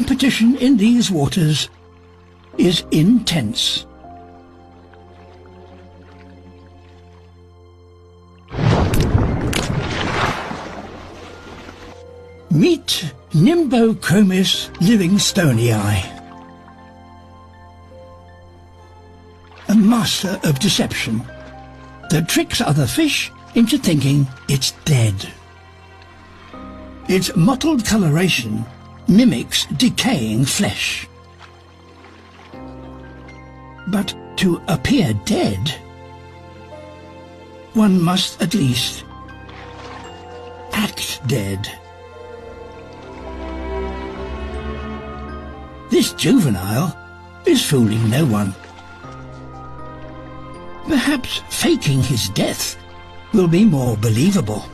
competition in these waters is intense. Meet Nimbochromis livingstoneii, a master of deception that tricks other fish into thinking it's dead. Its mottled coloration mimics decaying flesh. But to appear dead, one must at least act dead. This juvenile is fooling no one. Perhaps faking his death will be more believable.